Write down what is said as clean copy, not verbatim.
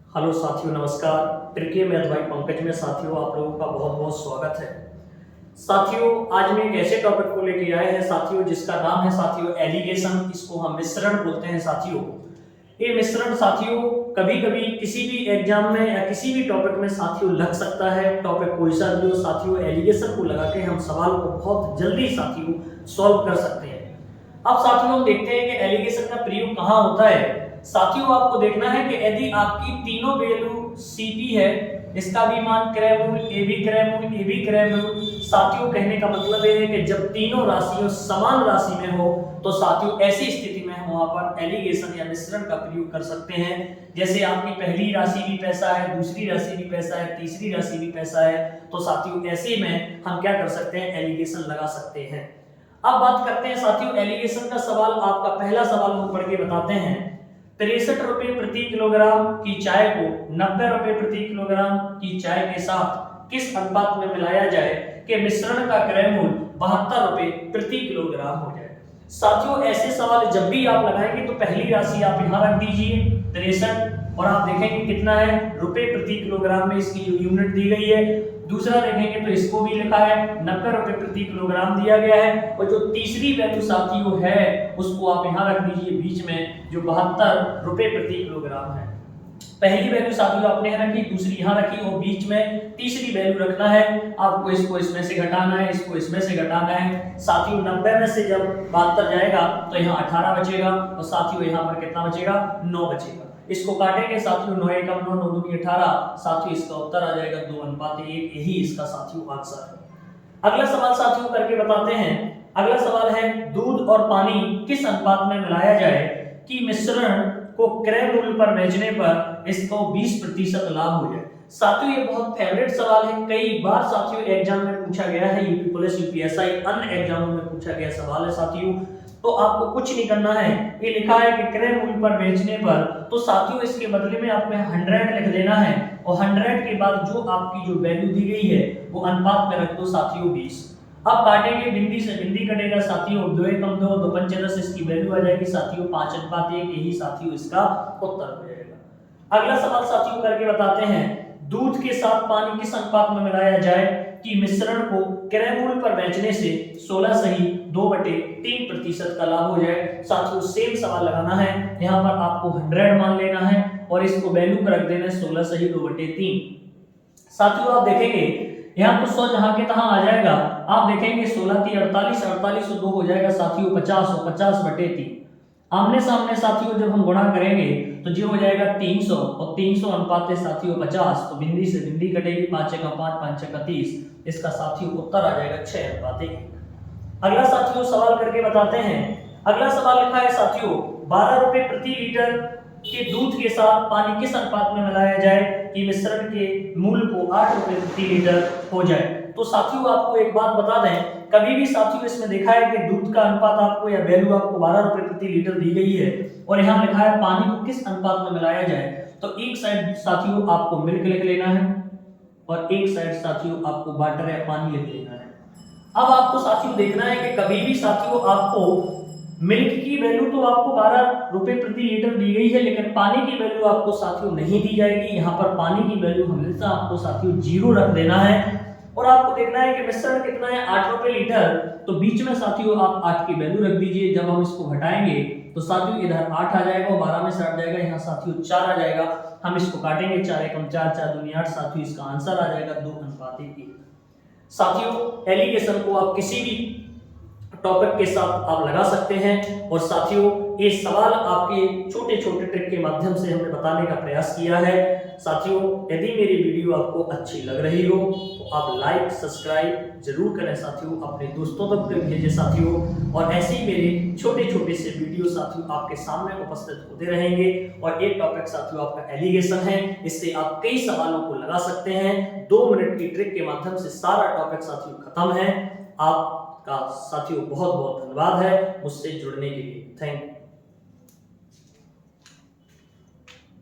Hello साथियों, नमस्कार। तृतीय मैथ भाई पंकज में साथियों आप लोगों का बहुत बहुत स्वागत है। साथियों आज मैं एक ऐसे टॉपिक को लेके आए हैं साथियों जिसका नाम है साथियों एलिगेशन। इसको हम मिश्रण बोलते हैं साथियों। ये मिश्रण साथियों कभी कभी किसी भी एग्जाम में या किसी भी टॉपिक में साथियों लग सकता है। टॉपिक कोई सा भी हो साथियों, एलिगेशन को लगा के हम सवाल को बहुत जल्दी साथियों सॉल्व कर सकते हैं। अब साथियों हम देखते हैं कि एलिगेशन का प्रयोग कहाँ होता है। साथियों आपको देखना है कि यदि आपकी तीनों वैल्यू सीपी है, इसका भी मान क्रयमूल, ए भी क्रयमूल, ए भी क्रयमूल। साथियों कहने का मतलब ये है कि जब तीनों राशियों समान राशि में हो तो साथियों ऐसी स्थिति में हम वहां पर एलिगेशन या मिश्रण का प्रयोग कर सकते हैं। जैसे आपकी पहली राशि भी पैसा है, दूसरी राशि भी पैसा है, तीसरी राशि भी पैसा है, तो साथियों ऐसे में हम क्या कर सकते हैं, एलिगेशन लगा सकते हैं। अब बात करते हैं साथियों एलिगेशन का सवाल। आपका पहला सवाल हम पढ़ के बताते हैं। 63 रुपए प्रति किलोग्राम की चाय को 90 रुपए प्रति किलोग्राम की चाय के साथ किस अनुपात में मिलाया जाए कि मिश्रण का क्रय मूल्य 72 रुपए प्रति किलोग्राम हो जाए। साथियों ऐसे सवाल जब भी आप लगाएंगे तो पहली राशि आप यहां रख दीजिए 63, और आप देखेंगे कितना है रुपए प्रति किलोग्राम में इसकी जो यूनिट दी गई है। दूसरा देखेंगे तो इसको भी लिखा है 90 रुपए प्रति किलोग्राम दिया गया है, और जो तीसरी वैल्यू साथियों है उसको आप यहां रख दीजिए बीच में, जो 72 रुपए प्रति किलोग्राम है। पहली वैल्यू साथियों आपने यहाँ रखी, दूसरी यहाँ रखी, और बीच में तीसरी वैल्यू रखना है। आपको इसको इसमें से घटाना है, इसको इसमें से घटाना है। साथियों 90 में से जब 72 जाएगा तो यहाँ 18 बचेगा, और साथियों यहाँ पर कितना बचेगा, 9 बचेगा। इसको काटेंगे साथियों, 9 एकम 9, 9 दूनी 18। साथियों इसका उत्तर आ जाएगा 2:1। यही इसका साथियों आंसर है। अगला सवाल साथियों करके बताते हैं। अगला सवाल है दूध और पानी किस अनुपात में मिलाया जाए कि मिश्रण को क्रय मूल्य पर बेचने पर इसको 20% लाभ हो जाए। साथियों ये बहुत फेवरेट सवाल है, कई बार साथियों एग्जाम में पूछा गया है, यूपी पुलिस, यूपीएसआई, अन्य एग्जामों में पूछा गया सवाल है साथियों। तो आपको कुछ नहीं करना है, ये लिखा है कि क्रय मूल्य पर बेचने पर, तो साथियों इसके बदले में आपको 100 लिख देना है, और 100 के बाद जो आपकी जो वैल्यू दी गई है वो अनुपात में रख दो साथियों 20। अब काटेंगे बिंदी से, बिंदी कटेगा साथियों, 2 एकम 2, 2 पंचे 10, इसकी वैल्यू आ जाएगी साथियों 5:1। यही साथियों इसका उत्तर हो जाएगा। अगला सवाल साथियों करके बताते हैं। दूध के साथ पानी किस अनुपात में मिलाया जाए कि मिश्रण को क्रय मूल्य पर बेचने से 16 सही 2/3% का लाभ हो जाए। साथियों सेम सवाल लगाना है, यहाँ पर आपको 100 मान लेना है और इसको वैल्यू पर रख देना है 16 सही 2/3। साथियों आप देखेंगे यहाँ तो 100 जहां के तहां आ जाएगा। आप देखेंगे 16 3 48, 48 और 2 हो जाएगा साथियों 50, और 50/3। आमने सामने साथियों जब हम गुणा करेंगे तो जो हो जाएगा 300, और 300 अनुपात है साथियों 50, तो बिंदी से बिंदी कटेगी, 5 का 5, 5 का 30। इसका साथियों उत्तर आ जाएगा 6:1। अगला साथियों सवाल करके बताते हैं। अगला सवाल लिखा है साथियों 12 रुपए प्रति लीटर के दूध के साथ पानी किस अनुपात में मिलाया जाए कि मिश्रण के मूल्य को 8 रुपए प्रति लीटर हो जाए। तो साथियों आपको एक बात बता दें, कभी भी साथियों इसमें देखा है कि दूध का अनुपात आपको या वैल्यू आपको 12 रुपए प्रति लीटर दी गई है, और यहाँ लिखा है पानी को किस अनुपात में मिलाया जाए, तो एक साइड साथियों आपको मिल्क लिख लेना है, और एक साइड साथियों आपको वाटर या पानी लिख लेना है। अब आपको साथियों देखना है कि कभी भी साथियों आपको मिल्क की वैल्यू तो आपको 12 रुपए प्रति लीटर दी गई है, लेकिन पानी की वैल्यू आपको साथियों नहीं दी जाएगी। यहाँ पर पानी की वैल्यू हमेशा आपको साथियों 0 रख देना है, और आपको देखना है कि मिश्रण कितना है 8 रुपए लीटर, तो बीच में साथियों आप 8 की वैल्यू रख दीजिए। जब हम इसको घटाएंगे तो साथियों इधर 8 आ जाएगा, और 12 में से 8 जाएगा, यहाँ साथियों 4 आ जाएगा। हम इसको काटेंगे, 4 एकम 4, 4 दूनी 8। साथियों इसका आंसर आ जाएगा 2:1। साथियों एलिगेशन को आप किसी भी टॉपिक के साथ आप लगा सकते हैं, और साथियों ये सवाल आपके छोटे छोटे ट्रिक के माध्यम से हमने बताने का प्रयास किया है। साथियों यदि मेरी वीडियो आपको अच्छी लग रही हो तो आप लाइक सब्सक्राइब जरूर करें साथियों, अपने दोस्तों तक भेजें साथियों, और ऐसे ही मेरे छोटे छोटे से वीडियो साथियों आपके सामने उपस्थित होते रहेंगे। और एक टॉपिक साथियों आपका एलिगेशन है, इससे आप कई सवालों को लगा सकते हैं। 2 मिनट की ट्रिक के माध्यम से सारा टॉपिक साथियों खत्म है। आपका साथियों बहुत बहुत धन्यवाद है मुझसे जुड़ने के लिए। Thank you.